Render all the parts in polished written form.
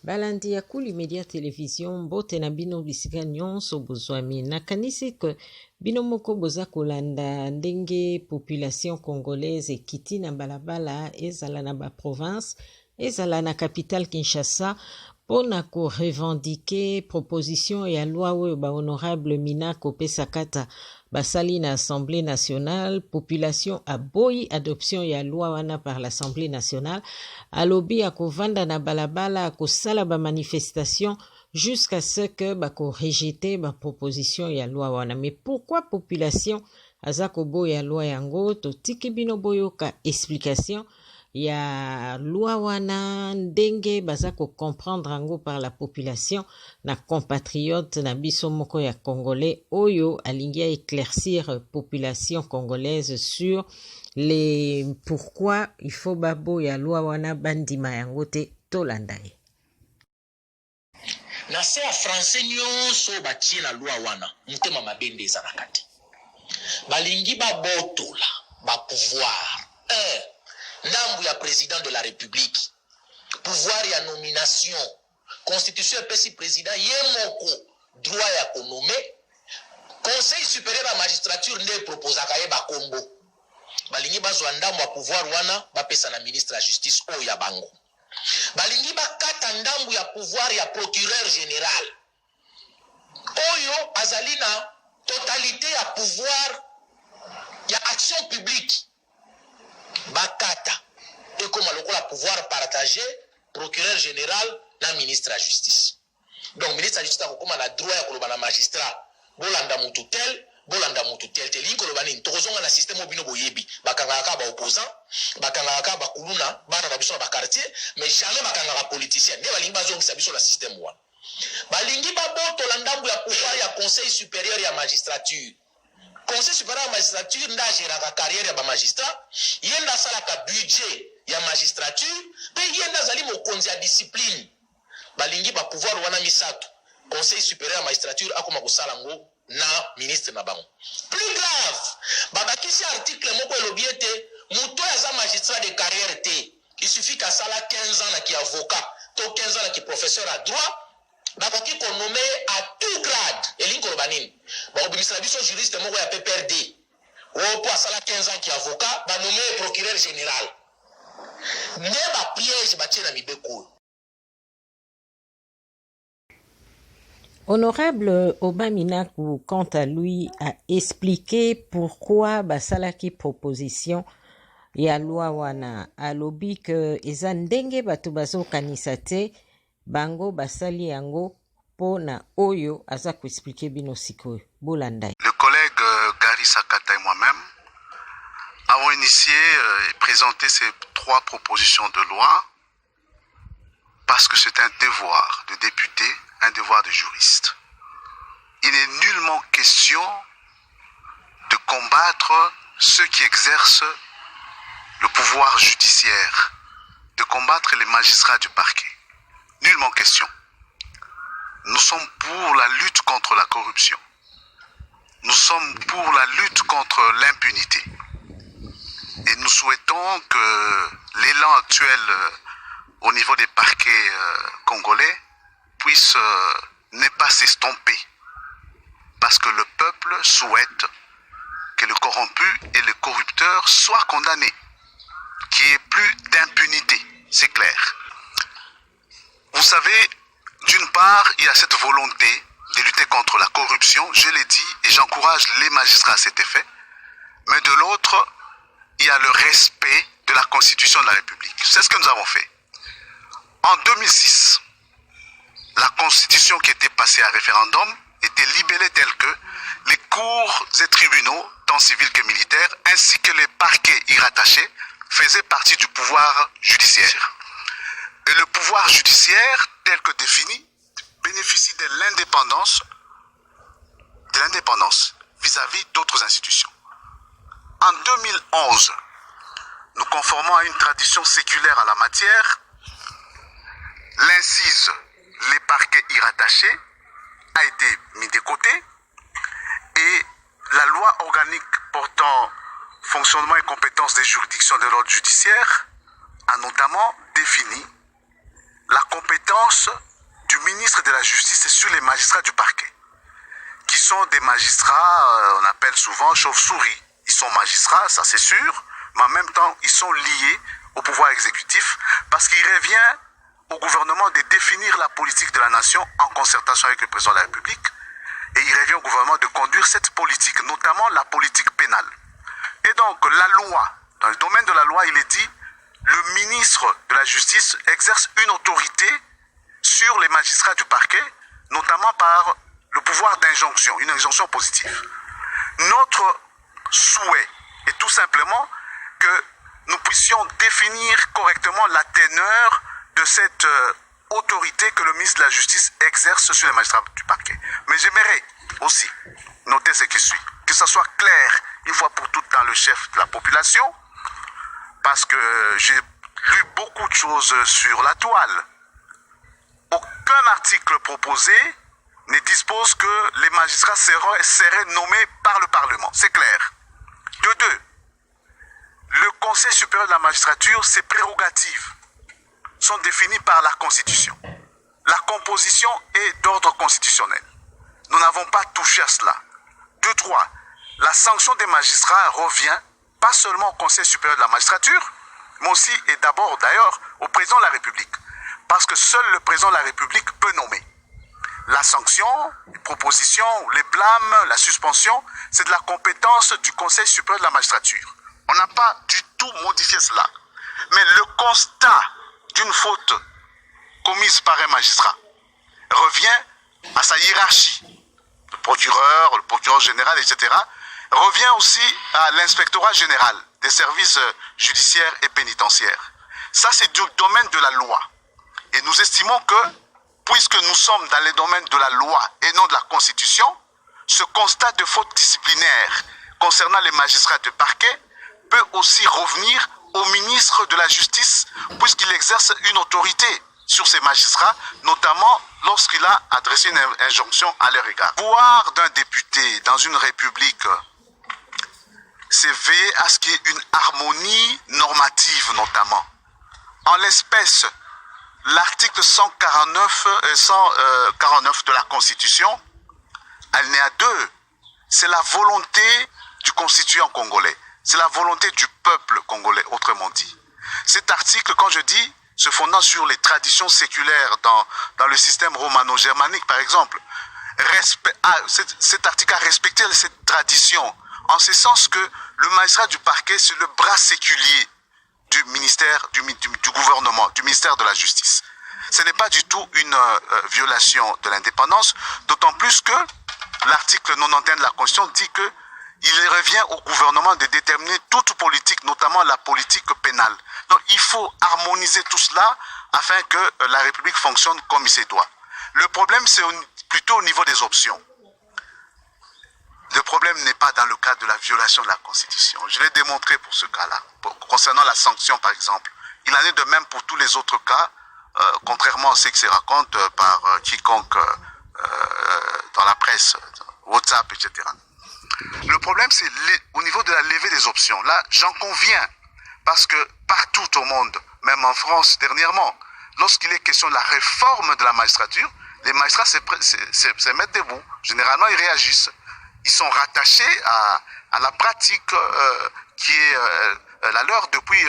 balandi ya kuli media télévision mbote na bino bisika nyonso bozwami nakanisi ke bino moko boza kolanda ndenge population congolaise ekiti na balabala ezala na baprovince ezala na capitale Kinshasa mpona korevendike proposition ya loi oyo bahonorable Minaku opesa kata basali na Assemblée nationale. Population aboyi adoption ya loi wana par l'Assemblée nationale, alobi akovanda na balabala akosala bamanifestation jusqu'à ce que bakorejete baproposition ya loi wana. Mais pourquoi population aza koboya loi yango? Totiki bino boyoka explication ya loi wana ndenge baza comprendre yango par la population na compatriote na biso moko ya congolais oyo alingi éclaircir population congolaise sur les pourquoi il faut babo ya loi wana bandima yango te tolanda ye. Na se ya français nyonso batie na loi wana mutema mabende ezalaka te, balingi babotola bapouvoir ndambu ya président de la république, pouvoir ya nomination, constitution epesi président ye moko droit ya konome, conseil supérieur ya magistrature nde proposaka ye bakombo, balingi bazwa ndambu ya pouvoir wana bapesa na ministre ya justice oyo ya bango, balingi bakata ndambu ya pouvoir ya procureur général oyo azali na totalité ya pouvoir ya action publique, bakata ekoma lokola pouvoir partagé procureur général na ministre ya justice. Donc ministre ya justice akokoma na droit ya koloba na magistrat bolanda mutu tel bolanda mutu tel te lingi koloba nini tokozonga na système obino boyebi bakangaka ba opposant bakangaka bakuluna bana na biso na bakartier mais jamais bakangaka politicien nde balingi bazongisa biso na système wana, balingi babotola ndambu ya pouvoir ya conseil supérieur ya magistrature. Conseil supérieur ya magistrature nda géraka carrière ya ba magistrat, yenda salaka budget ya magistrature pe yenda zali mokonzi ya discipline, balingi ba pouvoir wana misato conseil supérieur ya magistrature akoma kosala ngo na ministre na bango. Plus grave babakisi article moko elobi ete muto aza magistrat de carrière te, il suffit kasala 15 ans na ki avocat to 15 ans na ki professeur à droit bakoki konome à tout grade elingi koloba nini baobimisa biso juriste moko ya PPRD oyo po asala 15 ans ki avocat banome procureur général nde bapiège batie na mibeko. Honorable Oba Minaku, quant à lui, a expliqué pourquoi basalaki proposition ya loi wana alobi que eza ndenge bato bazokanisa te bango basali yango pona oyo aza koexplike bino sikoyo bolanda. Le collègue Gary Sakata et moi-même avons initié et présenté ces 3 propositions de loi parce que c'est un devoir de député, un devoir de juriste. Il n'est nullement question de combattre ceux qui exercent le pouvoir judiciaire, de combattre les magistrats du parquet. Nullement question. Nous sommes pour la lutte contre la corruption. Nous sommes pour la lutte contre l'impunité. Et nous souhaitons que l'élan actuel au niveau des parquets congolais puisse ne pas s'estomper. Parce que le peuple souhaite que le corrompu et le corrupteur soient condamnés. Qu'il n'y ait plus d'impunité, c'est clair. Vous savez, d'une part, il y a cette volonté de lutter contre la corruption, je l'ai dit, et j'encourage les magistrats à cet effet. Mais de l'autre, il y a le respect de la Constitution de la République. C'est ce que nous avons fait. En 2006, la Constitution qui était passée à référendum était libellée telle que les cours et tribunaux, tant civils que militaires, ainsi que les parquets y rattachés, faisaient partie du pouvoir judiciaire. Et le pouvoir judiciaire, tel que défini, bénéficie de l'indépendance vis-à-vis d'autres institutions. En 2011, nous conformons à une tradition séculaire en la matière, l'incise les parquets y rattachés a été mis de côté et la loi organique portant fonctionnement et compétences des juridictions de l'ordre judiciaire a notamment défini la compétence du ministre de la Justice sur les magistrats du parquet, qui sont des magistrats, on appelle souvent chauves-souris. Ils sont magistrats, ça c'est sûr, mais en même temps, ils sont liés au pouvoir exécutif parce qu'il revient au gouvernement de définir la politique de la nation en concertation avec le président de la République. Et il revient au gouvernement de conduire cette politique, notamment la politique pénale. Et donc, la loi, dans le domaine de la loi, il est dit, le ministre de la Justice exerce une autorité sur les magistrats du parquet, notamment par le pouvoir d'injonction, une injonction positive. Notre souhait est tout simplement que nous puissions définir correctement la teneur de cette autorité que le ministre de la Justice exerce sur les magistrats du parquet. Mais j'aimerais aussi noter ce qui suit, que ça soit clair une fois pour toutes dans le chef de la population, parce que j'ai lu beaucoup de choses sur la toile. Aucun article proposé ne dispose que les magistrats seraient nommés par le Parlement. C'est clair. De deux, le Conseil supérieur de la magistrature, ses prérogatives sont définies par la Constitution. La composition est d'ordre constitutionnel. Nous n'avons pas touché à cela. Deux, trois, la sanction des magistrats revient pas seulement au Conseil supérieur de la magistrature, mais aussi et d'abord d'ailleurs au président de la République. Parce que seul le président de la République peut nommer. La sanction, les propositions, les blâmes, la suspension, c'est de la compétence du Conseil supérieur de la magistrature. On n'a pas du tout modifié cela. Mais le constat d'une faute commise par un magistrat revient à sa hiérarchie. Le procureur général, etc., revient aussi à l'inspectorat général des services judiciaires et pénitentiaires. Ça, c'est du domaine de la loi. Et nous estimons que, puisque nous sommes dans les domaines de la loi et non de la Constitution, ce constat de faute disciplinaire concernant les magistrats de parquet peut aussi revenir au ministre de la Justice, puisqu'il exerce une autorité sur ces magistrats, notamment lorsqu'il a adressé une injonction à leur égard. Le pouvoir d'un député dans une république, c'est veiller à ce qu'il y ait une harmonie normative, notamment. En l'espèce, l'article 149 de la Constitution, alinéa 2, c'est la volonté du constituant congolais. C'est la volonté du peuple congolais, autrement dit. Cet article, quand je dis, se fondant sur les traditions séculaires dans le système romano-germanique, par exemple, cet article a respecté cette tradition, en ce sens que le magistrat du parquet, c'est le bras séculier du ministère, du gouvernement, du ministère de la Justice. Ce n'est pas du tout une violation de l'indépendance, d'autant plus que l'article 91 de la Constitution dit que il revient au gouvernement de déterminer toute politique, notamment la politique pénale. Donc il faut harmoniser tout cela afin que la République fonctionne comme il se doit. Le problème, c'est plutôt au niveau des options. Le problème n'est pas dans le cadre de la violation de la Constitution. Je l'ai démontré pour ce cas-là. Concernant la sanction, par exemple. Il en est de même pour tous les autres cas, contrairement à ce qui se raconte par quiconque dans la presse, WhatsApp, etc. Le problème, c'est au niveau de la levée des options. Là, j'en conviens, parce que partout au monde, même en France dernièrement, lorsqu'il est question de la réforme de la magistrature, les magistrats se mettent debout. Généralement, ils réagissent. Ils sont rattachés à la pratique qui est la leur depuis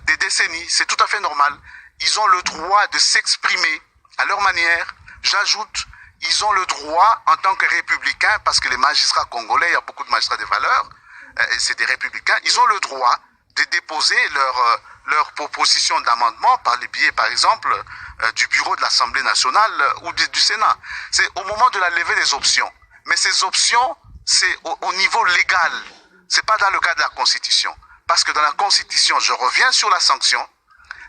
des décennies. C'est tout à fait normal. Ils ont le droit de s'exprimer à leur manière. J'ajoute, ils ont le droit, en tant que républicains, parce que les magistrats congolais, il y a beaucoup de magistrats de valeur, c'est des républicains, ils ont le droit de déposer leur proposition d'amendement par le biais, par exemple, du bureau de l'Assemblée nationale ou du Sénat. C'est au moment de la levée des options. Mais ces options, c'est au niveau légal. C'est pas dans le cadre de la Constitution. Parce que dans la Constitution, je reviens sur la sanction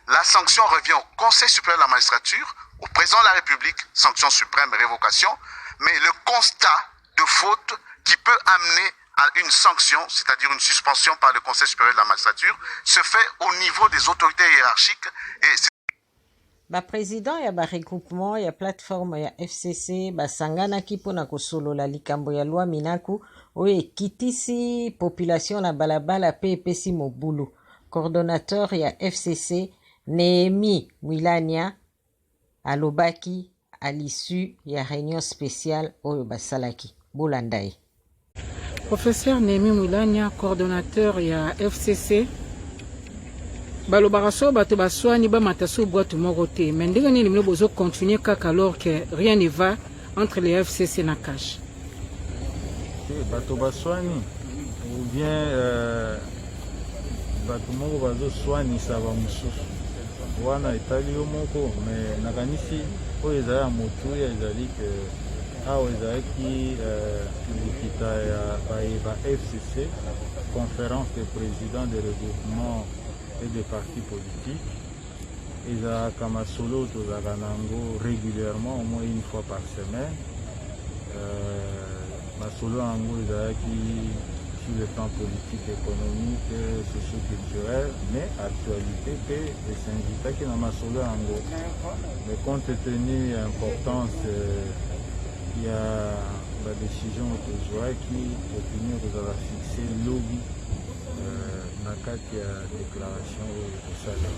revient au Conseil supérieur de la magistrature, au président de la République, sanction suprême, révocation, mais le constat de faute qui peut amener à une sanction, c'est-à-dire une suspension par le Conseil supérieur de la magistrature, se fait au niveau des autorités hiérarchiques. Et président ya regroupement ya plateforme ya FCC basanganaki mpona kosolola likambo ya lwa minaku oyo ekitisi population na balabala pe epesi mobulu. Coordonnateur ya FCC Néhémie Mwilania alobaki à l'issue ya réunion spéciale oyo basalaki. Bolandai. Professeur Néhémie Mwilania, coordonnateur ya FCC. Balobaka so bato baswani bamata so bwatu moko te, mais ndenge nini bino bozo continuer kaka alors que rien ne va entre les FCC na cash. Bato baswani ou bien bato moko bazo swanisa ba mususu wana etali yo moko, mais nakanisi oyo ezali ya motuya ezali ke awa ezalaki likita ya ba FCC, conférence des présidents de regroupement et des partis politiques. Ezalaka masolo tozalaka nango régulièrement, au moins une fois par semaine. Masolo yango ezalaki sur le plan politique, économique, socio-culturel, mais actualité que les syndicats qui n'ont pas masolo yango. Mais compte tenu de l'importance, il y a la décision qui opinion que va fixer lobby na kati ya déclaration osala.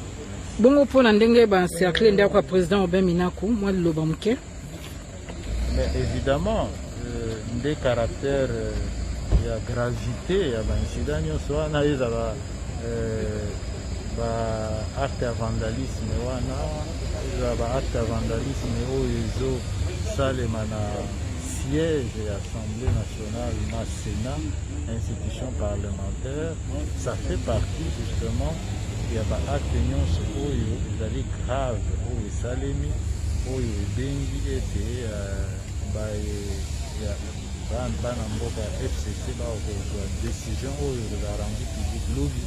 Bongo pona ndenge ba cercle ndako président Obin Minaku moi loba muke. Mais évidemment des caractères il y a gravité, il y a incident nyonso wana ezala ba acte ya vandalisme wana ezala ba acte ya vandalisme oyo ezo salema na siège et Assemblée nationale, na Sénat, institution parlementaire, ça fait partie justement il y a ba acte nyonso oyo ezali grave oyo esalemi oyo ebengi ete bana mboka ya FCC bakozwa décision oyo ezala rendu public lobi.